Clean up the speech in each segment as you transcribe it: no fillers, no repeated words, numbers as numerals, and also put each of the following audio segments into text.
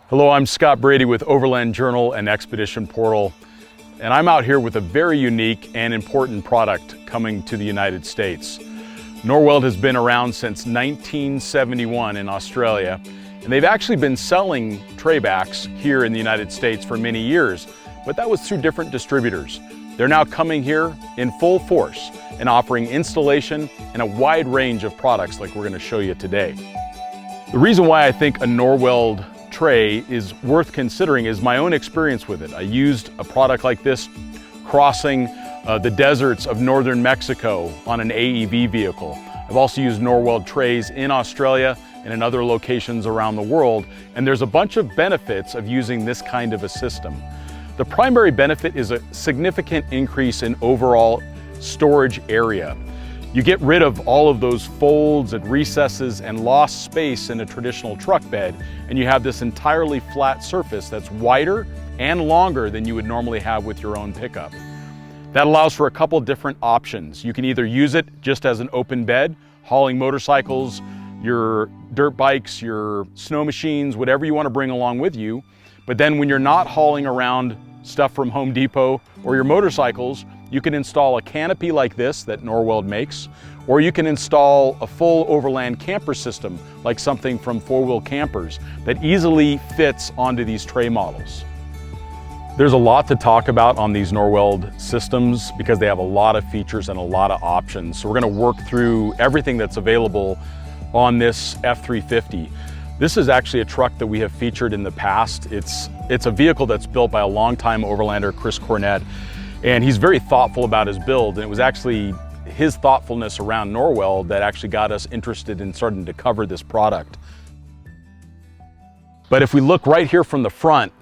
Hello, I'm Scott Brady with Overland Journal and Expedition Portal, and I'm out here with a very unique and important product coming to the United States. Norweld has been around since 1971 in Australia, and they've actually been selling tray backs here in the United States for many years, but that was through different distributors. They're now coming here in full force and offering installation and a wide range of products like we're going to show you today. The reason why I think a Norweld tray is worth considering is my own experience with it. I used a product like this crossing the deserts of northern Mexico on an AEV vehicle. I've also used Norweld trays in Australia and in other locations around the world, and there's a bunch of benefits of using this kind of a system. The primary benefit is a significant increase in overall storage area. You get rid of all of those folds and recesses and lost space in a traditional truck bed, and you have this entirely flat surface that's wider and longer than you would normally have with your own pickup. That allows for a couple different options. You can either use it just as an open bed, hauling motorcycles, your dirt bikes, your snow machines, whatever you want to bring along with you. But then when you're not hauling around stuff from Home Depot or your motorcycles, you can install a canopy like this that Norweld makes, or you can install a full overland camper system like something from 4-wheel campers that easily fits onto these tray models. There's a lot to talk about on these Norweld systems because they have a lot of features and a lot of options. So we're going to work through everything that's available on this F350. This is actually a truck that we have featured in the past. It's a vehicle that's built by a longtime overlander, Chris Cornett, and he's very thoughtful about his build, and it was actually his thoughtfulness around Norweld that actually got us interested in starting to cover this product. But if we look right here from the front,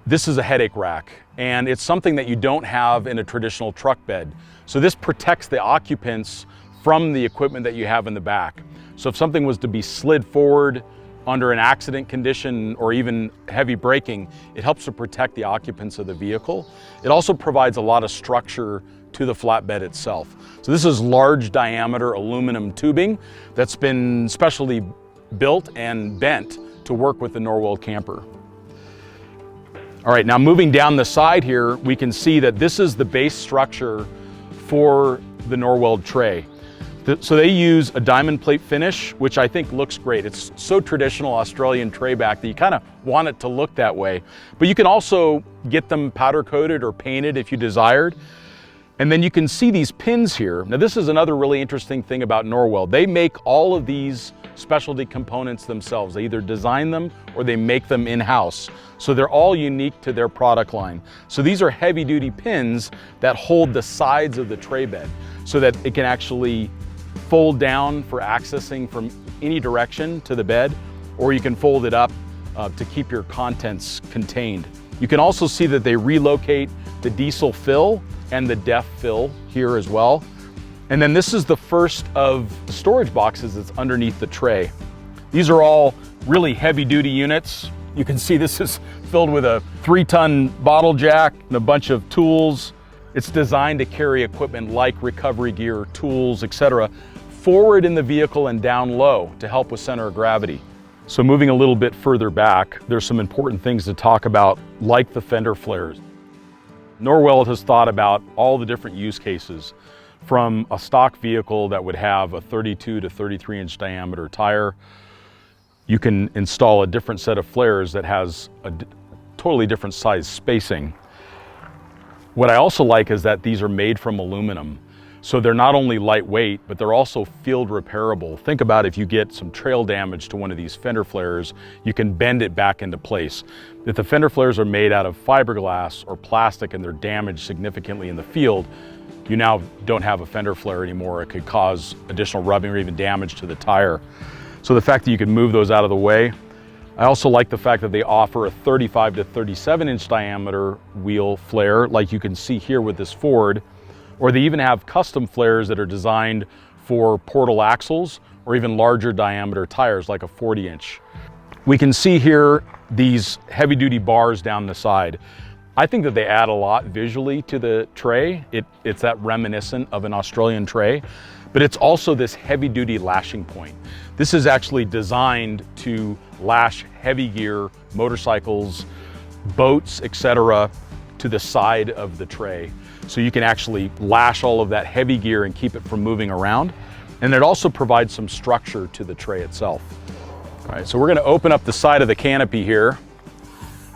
this is a headache rack, and it's something that you don't have in a traditional truck bed. So this protects the occupants from the equipment that you have in the back. So if something was to be slid forward under an accident condition or even heavy braking, it helps to protect the occupants of the vehicle. It also provides a lot of structure to the flatbed itself. So this is large diameter aluminum tubing that's been specially built and bent to work with the Norweld camper. All right, now moving down the side here, we can see that this is the base structure for the Norweld tray. So they use a diamond plate finish, which I think looks great. It's so traditional Australian tray back that you kind of want it to look that way. But you can also get them powder coated or painted if you desired. And then you can see these pins here. Now this is another really interesting thing about Norweld. They make all of these specialty components themselves. They either design them or they make them in-house. So they're all unique to their product line. So these are heavy-duty pins that hold the sides of the tray bed so that it can actually fold down for accessing from any direction to the bed, or you can fold it up to keep your contents contained. You can also see that they relocate the diesel fill and the DEF fill here as well. And then this is the first of storage boxes that's underneath the tray. These are all really heavy-duty units. You can see this is filled with a 3-ton bottle jack and a bunch of tools. It's designed to carry equipment like recovery gear, tools, etc., forward in the vehicle and down low to help with center of gravity. So moving a little bit further back, there's some important things to talk about, like the fender flares. Norweld has thought about all the different use cases, from a stock vehicle that would have a 32 to 33 inch diameter tire. You can install a different set of flares that has a totally different size spacing. What I also like is that these are made from aluminum. So they're not only lightweight, but they're also field repairable. Think about if you get some trail damage to one of these fender flares, you can bend it back into place. If the fender flares are made out of fiberglass or plastic and they're damaged significantly in the field, you now don't have a fender flare anymore. It could cause additional rubbing or even damage to the tire. So the fact that you can move those out of the way. I also like the fact that they offer a 35 to 37 inch diameter wheel flare, like you can see here with this Ford, or they even have custom flares that are designed for portal axles or even larger diameter tires like a 40 inch. We can see here these heavy duty bars down the side. I think that they add a lot visually to the tray. It's that reminiscent of an Australian tray, but it's also this heavy duty lashing point. This is actually designed to lash heavy gear, motorcycles, boats, etc., to the side of the tray. So you can actually lash all of that heavy gear and keep it from moving around. And it also provides some structure to the tray itself. All right, so we're gonna open up the side of the canopy here.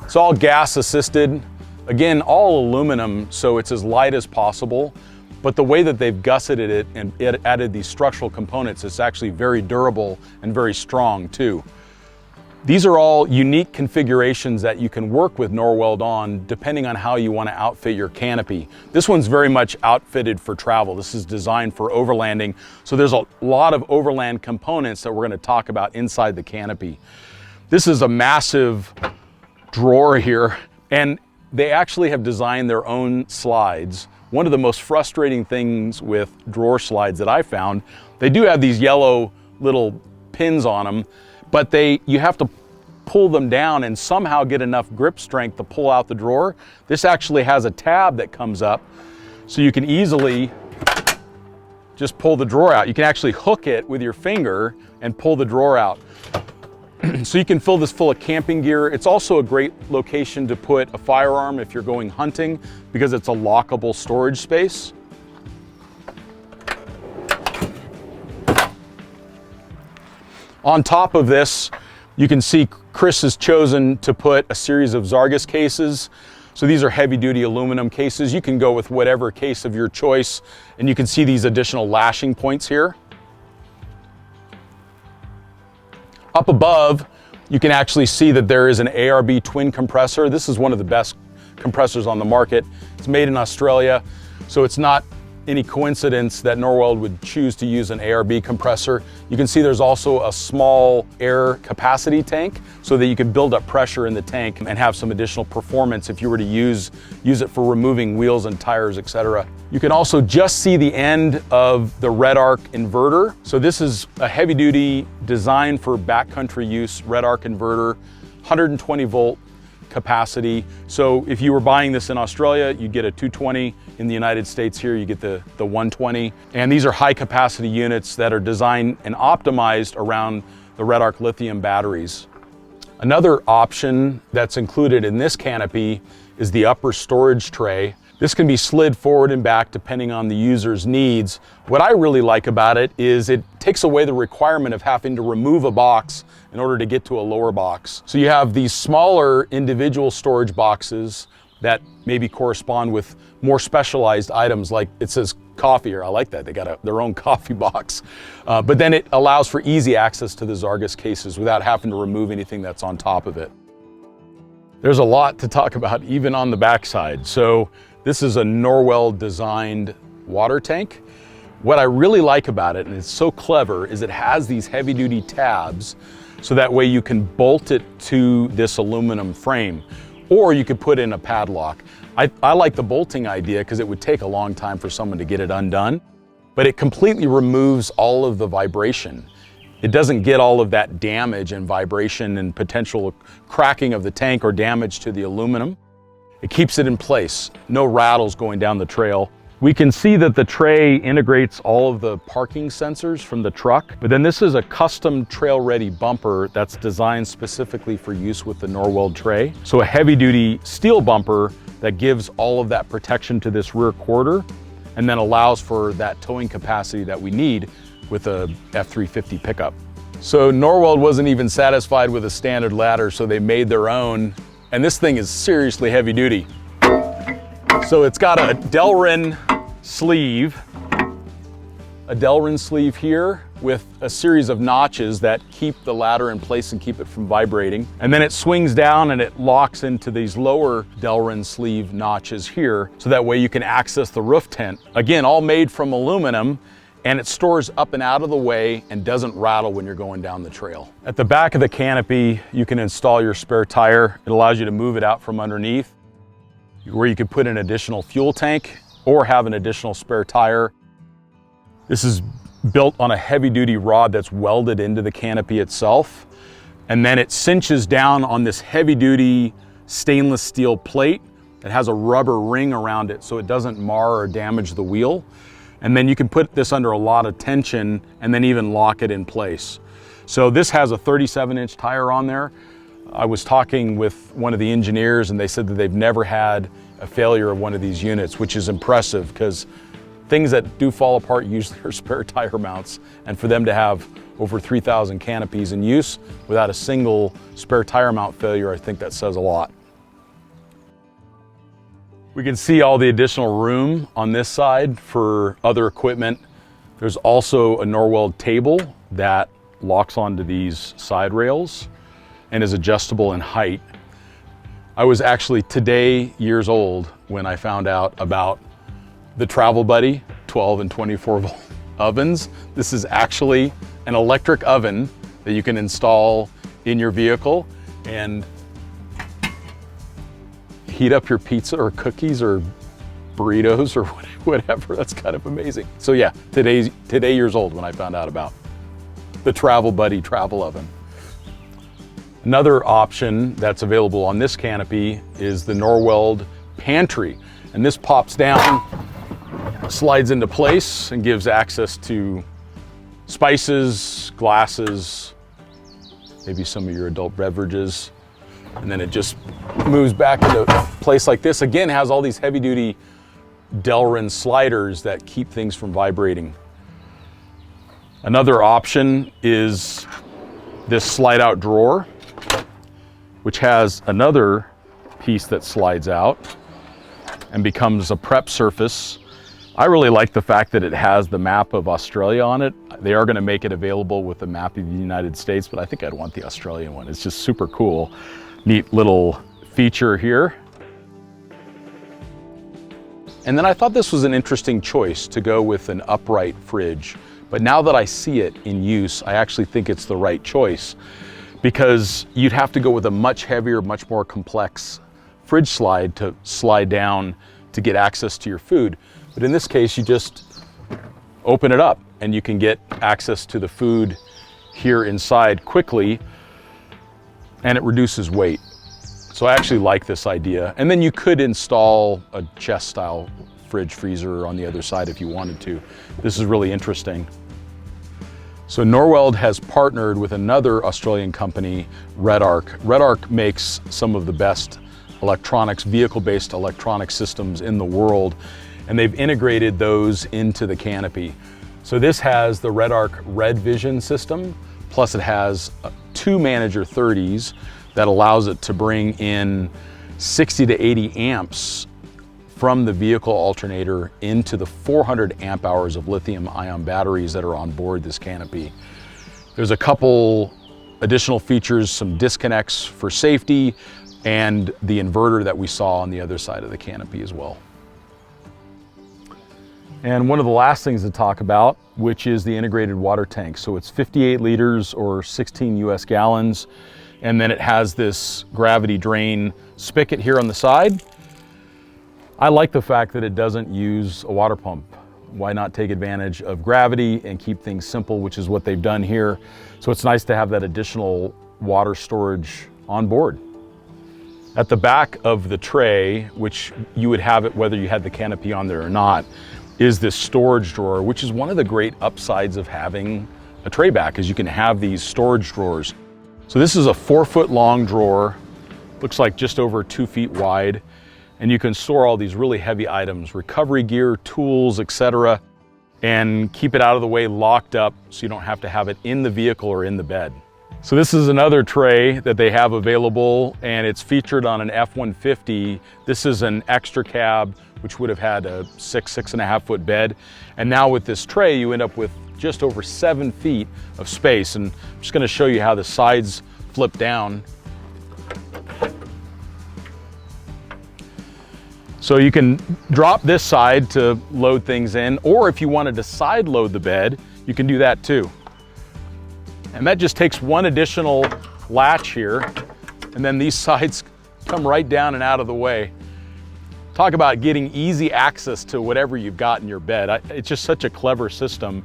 It's all gas assisted. Again, all aluminum, so it's as light as possible. But the way that they've gusseted it and added these structural components, it's actually very durable and very strong too. These are all unique configurations that you can work with Norweld on depending on how you want to outfit your canopy. This one's very much outfitted for travel. This is designed for overlanding. So there's a lot of overland components that we're going to talk about inside the canopy. This is a massive drawer here, and they actually have designed their own slides. One of the most frustrating things with drawer slides that I found, they do have these yellow little pins on them, but you have to pull them down and somehow get enough grip strength to pull out the drawer. This actually has a tab that comes up, so you can easily just pull the drawer out. You can actually hook it with your finger and pull the drawer out. So you can fill this full of camping gear. It's also a great location to put a firearm if you're going hunting because it's a lockable storage space. On top of this, you can see Chris has chosen to put a series of Zargus cases. So these are heavy duty aluminum cases. You can go with whatever case of your choice, and you can see these additional lashing points here. Up above, you can actually see that there is an ARB twin compressor. This is one of the best compressors on the market. It's made in Australia, so it's not any coincidence that Norweld would choose to use an ARB compressor. You can see there's also a small air capacity tank so that you can build up pressure in the tank and have some additional performance if you were to use it for removing wheels and tires, etc. You can also just see the end of the REDARC inverter. So this is a heavy duty design for backcountry use REDARC inverter, 120 volt capacity. So if you were buying this in Australia, you'd get a 220. In the United States here, you get the 120. And these are high capacity units that are designed and optimized around the REDARC lithium batteries. Another option that's included in this canopy is the upper storage tray. This can be slid forward and back depending on the user's needs. What I really like about it is it takes away the requirement of having to remove a box in order to get to a lower box. So you have these smaller individual storage boxes that maybe correspond with more specialized items, like it says coffee here. I like that, they got their own coffee box. But then it allows for easy access to the Zargus cases without having to remove anything that's on top of it. There's a lot to talk about even on the backside. So this is a Norweld designed water tank. What I really like about it, and it's so clever, is it has these heavy duty tabs so that way you can bolt it to this aluminum frame, or you could put in a padlock. I like the bolting idea because it would take a long time for someone to get it undone, but it completely removes all of the vibration. It doesn't get all of that damage and vibration and potential cracking of the tank or damage to the aluminum. It keeps it in place, no rattles going down the trail. We can see that the tray integrates all of the parking sensors from the truck, but then this is a custom trail-ready bumper that's designed specifically for use with the Norweld tray. So a heavy-duty steel bumper that gives all of that protection to this rear quarter and then allows for that towing capacity that we need with a F350 pickup. So Norweld wasn't even satisfied with a standard ladder, so they made their own, and this thing is seriously heavy-duty. So it's got a Delrin sleeve here with a series of notches that keep the ladder in place and keep it from vibrating. And then it swings down and it locks into these lower Delrin sleeve notches here, so that way you can access the roof tent. Again, all made from aluminum, and it stores up and out of the way and doesn't rattle when you're going down the trail. At the back of the canopy, you can install your spare tire. It allows you to move it out from underneath, where you could put an additional fuel tank or have an additional spare tire. This is built on a heavy-duty rod that's welded into the canopy itself, and then it cinches down on this heavy-duty stainless steel plate It has a rubber ring around it so it doesn't mar or damage the wheel. And then you can put this under a lot of tension and then even lock it in place. So this has a 37-inch tire on there. I was talking with one of the engineers and they said that they've never had a failure of one of these units, which is impressive because things that do fall apart usually are spare tire mounts. And for them to have over 3,000 canopies in use without a single spare tire mount failure, I think that says a lot. We can see all the additional room on this side for other equipment. There's also a Norweld table that locks onto these side rails and is adjustable in height. I was actually today years old when I found out about the Travel Buddy 12 and 24 volt ovens. This is actually an electric oven that you can install in your vehicle and heat up your pizza or cookies or burritos or whatever. That's kind of amazing. So yeah, today years old when I found out about the Travel Buddy travel oven. Another option that's available on this canopy is the Norweld pantry. And this pops down, slides into place and gives access to spices, glasses, maybe some of your adult beverages. And then it just moves back into place like this. Again, has all these heavy duty Delrin sliders that keep things from vibrating. Another option is this slide out drawer, which has another piece that slides out and becomes a prep surface. I really like the fact that it has the map of Australia on it. They are going to make it available with the map of the United States, but I think I'd want the Australian one. It's just super cool. Neat little feature here. And then I thought this was an interesting choice to go with an upright fridge. But now that I see it in use, I actually think it's the right choice because you'd have to go with a much heavier, much more complex fridge slide to slide down to get access to your food. But in this case, you just open it up and you can get access to the food here inside quickly, and it reduces weight. So I actually like this idea. And then you could install a chest style fridge freezer on the other side if you wanted to. This is really interesting. So Norweld has partnered with another Australian company, REDARC. REDARC makes some of the best electronics, vehicle-based electronic systems in the world, and they've integrated those into the canopy. So this has the REDARC Red Vision system, plus it has 2 Manager 30s that allows it to bring in 60 to 80 amps from the vehicle alternator into the 400 amp hours of lithium ion batteries that are on board this canopy. There's a couple additional features, some disconnects for safety, and the inverter that we saw on the other side of the canopy as well. And one of the last things to talk about, which is the integrated water tank. So it's 58 liters or 16 US gallons. And then it has this gravity drain spigot here on the side. I like the fact that it doesn't use a water pump. Why not take advantage of gravity and keep things simple, which is what they've done here. So it's nice to have that additional water storage on board. At the back of the tray, which you would have it whether you had the canopy on there or not, is this storage drawer, which is one of the great upsides of having a tray back, is you can have these storage drawers. So this is a 4-foot long drawer, looks like just over 2 feet wide, and you can store all these really heavy items, recovery gear, tools, etc., and keep it out of the way, locked up, so you don't have to have it in the vehicle or in the bed. So this is another tray that they have available, and it's featured on an F-150. This is an extra cab, which would have had a 6.5 foot bed. And now with this tray, you end up with just over 7 feet of space. And I'm just gonna show you how the sides flip down. So you can drop this side to load things in, or if you wanted to side load the bed, you can do that too. And that just takes one additional latch here, and then these sides come right down and out of the way. Talk about getting easy access to whatever you've got in your bed. It's just such a clever system,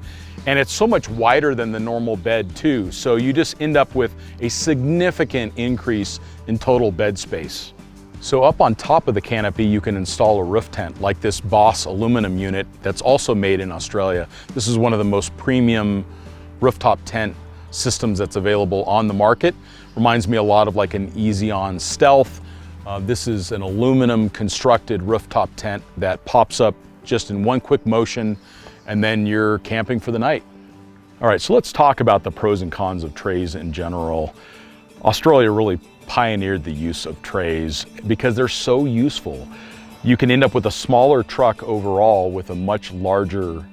and it's so much wider than the normal bed too. So you just end up with a significant increase in total bed space. So up on top of the canopy, you can install a roof tent like this Boss aluminum unit that's also made in Australia. This is one of the most premium rooftop tent systems that's available on the market. Reminds me a lot of like an Easy On Stealth. This is an aluminum constructed rooftop tent that pops up just in one quick motion, and then you're camping for the night. All right, so let's talk about the pros and cons of trays in general. Australia really pioneered the use of trays because they're so useful. You can end up with a smaller truck overall with a much larger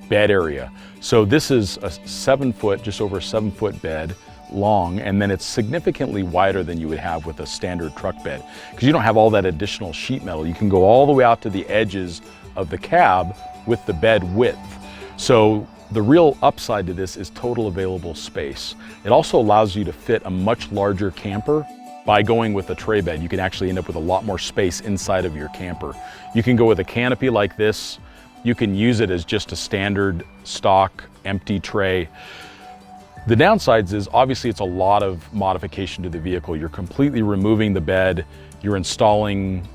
bed area. So this is a 7 foot, just over a 7 foot bed long, and then it's significantly wider than you would have with a standard truck bed because you don't have all that additional sheet metal. You can go all the way out to the edges of the cab with the bed width. So the real upside to this is total available space. It also allows you to fit a much larger camper. By going with a tray bed, you can actually end up with a lot more space inside of your camper. You can go with a canopy like this. You can use it as just a standard stock empty tray. The downsides is obviously it's a lot of modification to the vehicle. You're completely removing the bed. You're installing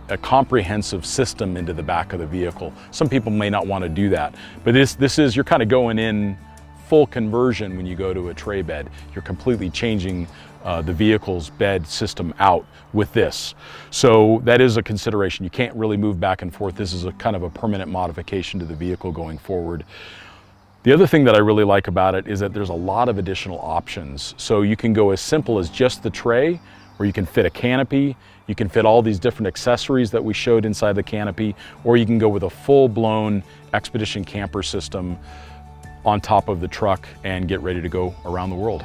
a comprehensive system into the back of the vehicle. Some people may not want to do that, but this is, you're kind of going in full conversion when you go to a tray bed. You're completely changing the vehicle's bed system out with this. So that is a consideration. You can't really move back and forth. This is a kind of a permanent modification to the vehicle going forward. The other thing that I really like about it is that there's a lot of additional options. So you can go as simple as just the tray, where you can fit a canopy, you can fit all these different accessories that we showed inside the canopy, or you can go with a full-blown Expedition camper system on top of the truck and get ready to go around the world.